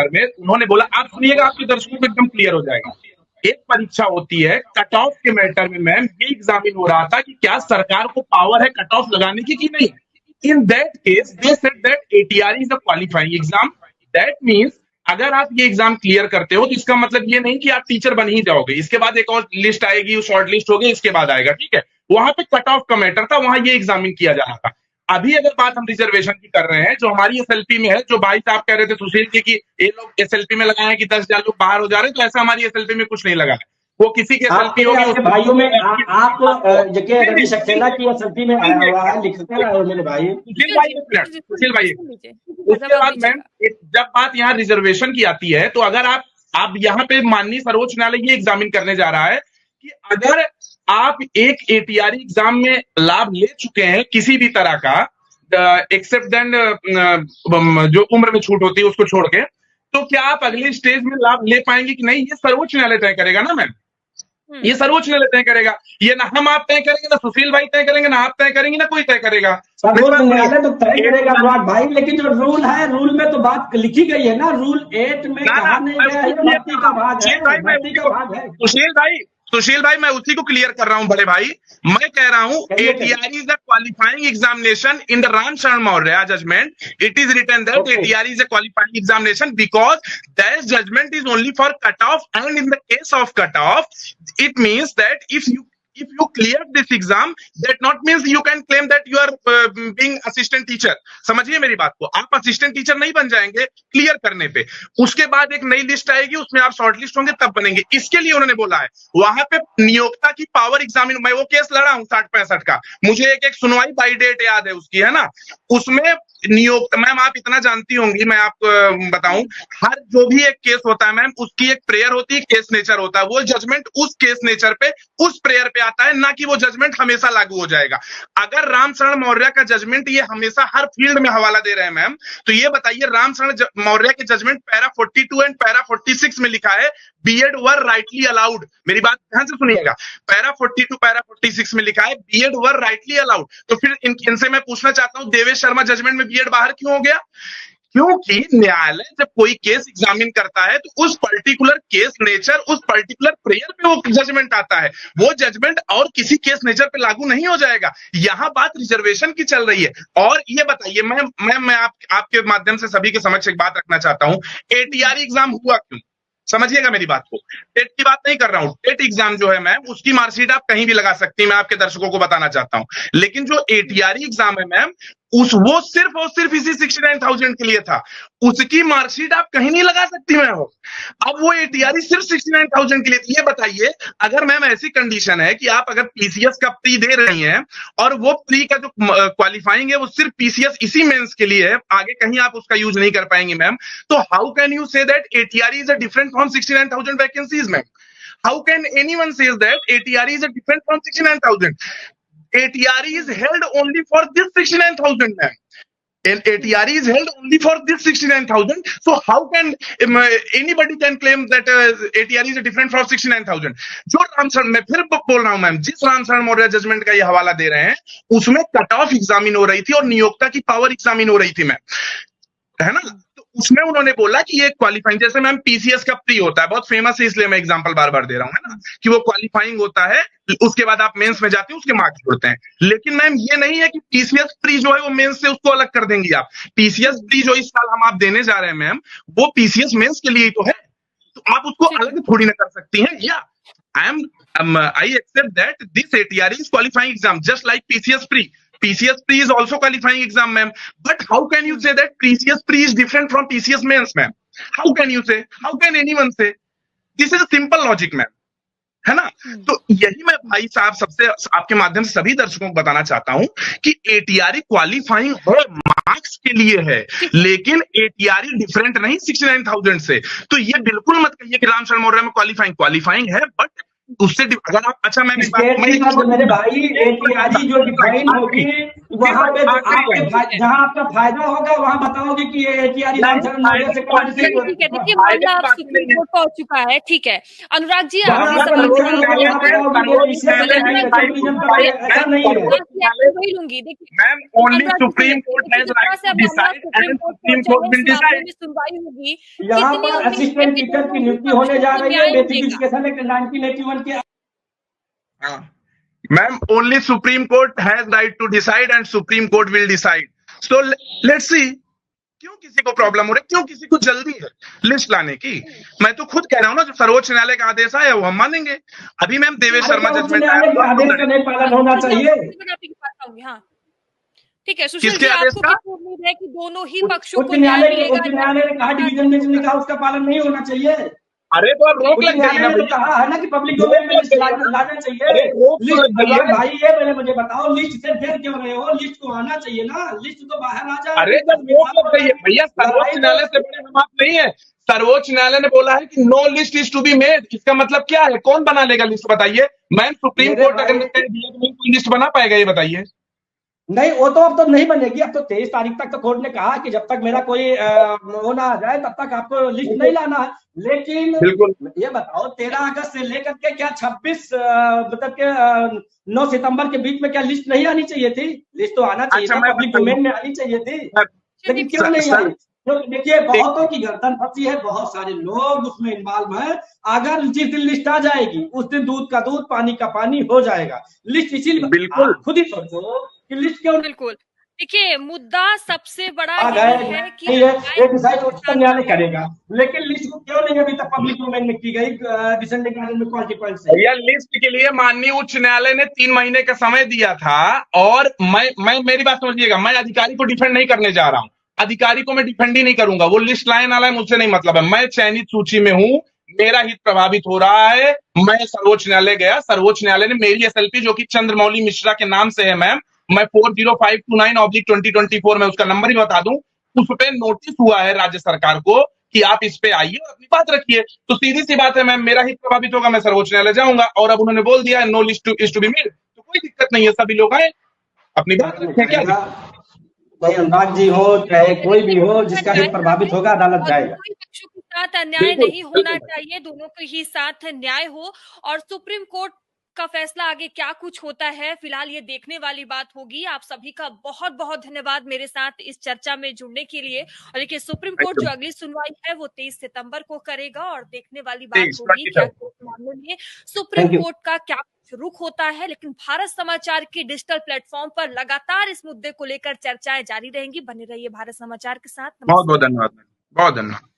Matter में उन्होंने बोला, आप सुनिएगा, आपके दर्शकों को एकदम क्लियर हो जाएगा। एक परीक्षा होती है कट ऑफ के मैटर में, मैम ये एग्जामिन हो रहा था कि क्या सरकार को पावर है कट ऑफ लगाने की कि नहीं। In that case they said that ATR is a qualifying exam. That means अगर आप ये एग्जाम क्लियर करते हो तो इसका मतलब ये नहीं कि आप टीचर बन ही जाओगे, इसके बाद एक और लिस्ट आएगी, शॉर्ट लिस्ट होगी, इसके बाद आएगा, ठीक है। वहां पे कट ऑफ का मैटर था, वहां ये एग्जामिन किया जा रहा था। अभी अगर बात हम रिजर्वेशन की कर रहे हैं, जो हमारी एसएलपी में है, जो भाई साहब कह रहे थे सुशील जी की ये लोग एसएलपी में लगाए हैं कि 10,000 लोग बाहर हो जा रहे हैं, तो ऐसा हमारी एसएलपी में कुछ नहीं लगा है। वो किसी के एसएलपी होगी, आपके भाइयों में आप जगह रवि सक्सेना की एसएलपी में आया हुआ है, लिखते रहे मेरे भाई। सुशील भाई उसके बाद मैम जब बात यहाँ रिजर्वेशन की आती है, तो अगर आप यहाँ पे माननीय सर्वोच्च न्यायालय ये एग्जामिन करने जा रहा है कि अगर आप एक एटीआर एग्जाम में लाभ ले चुके हैं किसी भी तरह का, एक्सेप्ट देन जो उम्र में छूट होती है उसको छोड़ के, तो क्या आप अगले स्टेज में लाभ ले पाएंगे कि नहीं, ये सर्वोच्च न्यायालय तय करेगा ना मैम। ये सर्वोच्च न्यायालय तय करेगा, ये ना हम आप तय करेंगे, ना सुशील भाई तय करेंगे, ना आप तय करेंगे, ना कोई तय करेगा। सर्वोच्च न्यायालय तो तय करेगा अनुराग भाई, लेकिन जो रूल है, रूल में तो बात लिखी गई है ना, रूल 8 में कहा नहीं गया है भर्ती का भाग है, भर्ती का भाग है। सुशील भाई मैं उसी को क्लियर कर रहा हूं बड़े भाई। मैं कह रहा हूं ATR is the qualifying examination in the Ram Sharan Maurya judgment. It is written that ATR is a qualifying examination because that judgment is only for cut off, and in the case of cut off it means that if you clear this exam, that not means you can claim that you are being assistant teacher। समझिए मेरी बात को, आप assistant teacher नहीं बन जाएंगे clear करने पे, उसके बाद एक नई लिस्ट आएगी, उसमें आप शॉर्ट लिस्ट होंगे तब बनेंगे। इसके लिए उन्होंने बोला है वहां पे नियोक्ता की पावर एग्जामिन, मैं वो केस लड़ा हूं 60-65 का, मुझे एक सुनवाई बाई डेट याद है उसकी, है ना। उसमें नियोक्ता, मैम आप इतना जानती होंगी, मैं आपको बताऊं, हर जो भी एक केस होता है मैम, उसकी एक प्रेयर होती है, केस नेचर होता है, वो जजमेंट उस केस नेचर पे, उस प्रेयर पे आता है, ना कि वो जजमेंट हमेशा लागू हो जाएगा। अगर राम शरण मौर्य का जजमेंट ये हमेशा हर फील्ड में हवाला दे रहे हैं मैम, तो ये बताइए राम शरण मौर्य के जजमेंट पैरा 42 एंड पैरा 46 में लिखा है बीएड वर राइटली अलाउड। मेरी बात ध्यान से सुनिएगा, पैरा 42 पैरा 46 में लिखा है बीएड वर राइटली अलाउड। तो फिर इनसे मैं पूछना चाहता हूं, देवेश शर्मा जजमेंट में बीएड बाहर क्यों हो गया? क्योंकि न्यायालय जब कोई केस एग्जामिन करता है तो उस पर्टिकुलर केस नेचर, उस पर्टिकुलर प्रेयर पे वो जजमेंट आता है, वो जजमेंट और किसी केस नेचर पे लागू नहीं हो जाएगा। यहां बात रिजर्वेशन की चल रही है। और ये बताइए मैं आपके माध्यम से सभी के समक्ष एक बात रखना चाहता हूं, एटीआर एग्जाम हुआ क्यों? समझिएगा मेरी बात को, टेट की बात नहीं कर रहा हूं। टेट एग्जाम जो है मैम, उसकी मार्कशीट आप कहीं भी लगा सकती हैं, मैं आपके दर्शकों को बताना चाहता हूं। लेकिन जो एटीआर एग्जाम है मैम, वो सिर्फ और सिर्फ इसी 69,000 के लिए था, उसकी मार्कशीट आप कहीं नहीं लगा सकती मैम। अब वो एटीआर सिर्फ 69,000 के लिए। ये बताइए, अगर मैम ऐसी कंडीशन है कि आप अगर पीसीएस का प्री दे रही हैं और वो प्री का जो क्वालिफाइंग है वो सिर्फ पीसीएस इसी मेंस के लिए है, आगे कहीं आप उसका यूज नहीं कर पाएंगे मैम, तो how can you say that ATR is a different from 69,000 vacancies ma'am? How can anyone say that ATR is a different from 69,000? ATR is held only for this 69,000 ma'am. And ATR is held only for this 69,000. So how can anybody can claim that ATR is different from 69,000? जो रामशरण, मैं फिर बोल रहा हूं ma'am, जिस Ramsharan Maurya judgement का ये हवाला दे रहे हैं, उसमें कट ऑफ एग्जामिन हो रही थी और नियोक्ता की पावर एग्जामिन हो रही थी मैम, है ना। तो उसमें उन्होंने बोला कि ये क्वालिफाइंग, जैसे मैम पीसीएस का प्री होता है, बहुत फेमस है इसलिए मैं एग्जांपल बार बार दे रहा हूं, है ना, कि वो क्वालिफाइंग होता है, उसके बाद आप मेंस में जाते हैं, उसके मार्क्स जुड़ते हैं। लेकिन मैम ये नहीं है कि पीसीएस प्री जो है वो मेंस से उसको अलग कर देंगी आप। पीसीएस प्री जो इस साल हम आप देने जा रहे हैं मैम, वो पीसीएस मेंस के लिए ही तो है, तो आप उसको अलग थोड़ी ना कर सकती हैं। या I accept that this ATR is qualifying exam just like PCS pre. PCS pre is also qualifying exam, ma'am. But how can you say that PCS pre is different from PCS mains, ma'am? How can you say? How can anyone say? This is a simple logic, ma'am. है ना। तो यही मैं भाई साहब सबसे, आपके माध्यम से सभी दर्शकों को बताना चाहता हूं कि एटीआर क्वालिफाइंग है, मार्क्स के लिए है, लेकिन एटीआर डिफरेंट नहीं 69,000 से। तो ये बिल्कुल मत कहिए कि राम शरण मौर्य में क्वालिफाइंग है, बट उससे अगर आप अच्छा मैं मेरे भाई एटीआरई जो डिफाइन होगी वहाँ पे जहाँ आपका फायदा होगा वहाँ बताओगे कि ये एटीआरई रामचरण मौर्य से कौन सी ठीक है, देखिए मामला अब सुप्रीम कोर्ट पहुंच चुका है। ठीक है अनुराग जी, ऐसा नहीं है। वही लूंगी। देखिए ma'am only supreme court has right to decide and supreme court will decide. सुनवाई होगी। यहाँ पर असिस्टेंट टीचर की नियुक्ति होने जा रही है बेसिक एजुकेशन एक्ट 1981 के। Ma'am only supreme court has right to decide and supreme court will decide. So let's see क्यों किसी को प्रॉब्लम हो रही है, क्यों किसी को जल्दी है लिस्ट लाने की। मैं तो खुद कह रहा हूं ना, जो सर्वोच्च न्यायालय का आदेश आया वो हम मानेंगे। अभी मैम देवेश शर्मा जजमेंट आदेश का नहीं पालन होना चाहिए। हाँ ठीक है सुशील किसके जी, आदेश आपको का? कितनी उम्मीद है कि दोनों ही पक्षों उच्च को न्याय न्यायालय मिलेगा? ने कहा डिवीजन बेंच ने कहा उसका पालन नहीं होना चाहिए। अरे तो अब रोक लग जाएगी ना तो कहा है ना कि पब्लिक डोमेन में लिस्ट लाना चाहिए। लिस्ट भाई ये पहले मुझे बताओ लिस्ट से देर क्यों रहे हो? लिस्ट को आना चाहिए ना, लिस्ट तो बाहर आ जाए। अरे जब रोक लग गई है भैया, सर्वोच्च न्यायालय से बड़े हम आप नहीं है। सर्वोच्च न्यायालय ने बोला है कि no list is to be made. इसका मतलब क्या है? कौन बना लेगा लिस्ट बताइए? मैम सुप्रीम कोर्ट अगर कोई लिस्ट बना पाएगा ये बताइए? नहीं वो तो अब तो नहीं बनेगी। अब तो 23 तारीख तक तो कोर्ट ने कहा कि जब तक मेरा कोई वो ना आ जाए तब तक आपको लिस्ट नहीं लाना है। लेकिन बिल्कुल ये बताओ 13 अगस्त से लेकर के क्या 26 मतलब के 9 सितंबर के बीच में क्या लिस्ट नहीं आनी चाहिए थी? लिस्ट तो आना चाहिए था, पब्लिक डोमेन में आनी चाहिए थी, लेकिन क्यों नहीं आई? तो देखिए बहुतों की गर्दन फंसी है, बहुत सारे लोग उसमें इन्वॉल्व हैं। अगर जिस दिन लिस्ट आ जाएगी उस दिन दूध का दूध पानी का पानी हो जाएगा। लिस्ट इसीलिए बिल्कुल खुद ही सोचो कि लिस्ट क्यों। बिल्कुल देखिए मुद्दा सबसे बड़ा आ ये है कि ये डिसाइड उच्चतम न्यायालय करेगा, लेकिन लिस्ट को क्यों नहीं अभी तक पब्लिक डोमेन में की गई डिसेंडिंग ऑर्डर में क्वालिटी पॉइंट से? भैया लिस्ट के लिए माननीय उच्च न्यायालय ने 3 महीने का समय दिया था। और मैं मेरी बात समझिएगा, मैं अधिकारी को डिफेंड नहीं करने जा रहा हूं। अधिकारी को मैं डिफेंड ही नहीं करूंगा, वो लिस्ट लाए ना लाए मुझसे नहीं मतलब है। मैं चयनित सूची में हूं, मेरा हित प्रभावित हो रहा है। मैं सर्वोच्च न्यायालय गया, सर्वोच्च न्यायालय ने मेरी एसएलपी जो कि चंद्रमौली मिश्रा के नाम से है मैम, मैं 40529/2024 में उसका नंबर ही बता दूं, उस पे नोटिस हुआ है राज्य सरकार को कि आप इस पे आइए और अपनी बात रखिए। तो सीधी सी बात है मैम, मेरा हित प्रभावित होगा, मैं सर्वोच्च न्यायालय जाऊंगा। और अब उन्होंने बोल दिया है no list is to be made, तो कोई दिक्कत नहीं है, सभी लोग आए अपनी बात रखें। क्या चाहे अनुराग जी हो चाहे कोई भी हो, जिसका हित प्रभावित होगा अदालत जाएगा। कोई पक्षों के साथ अन्याय नहीं होना चाहिए, दोनों के ही साथ न्याय हो। और सुप्रीम कोर्ट का फैसला आगे क्या कुछ होता है फिलहाल ये देखने वाली बात होगी। आप सभी का बहुत बहुत धन्यवाद मेरे साथ इस चर्चा में जुड़ने के लिए। और देखिए सुप्रीम कोर्ट जो अगली सुनवाई है वो 23 सितंबर को करेगा और देखने वाली बात होगी क्या मामले में सुप्रीम कोर्ट का क्या रुख होता है। लेकिन भारत समाचार के डिजिटल प्लेटफॉर्म पर लगातार इस मुद्दे को लेकर चर्चाएं जारी रहेंगी। बने रहिए भारत समाचार के साथ। बहुत बहुत धन्यवाद, बहुत धन्यवाद।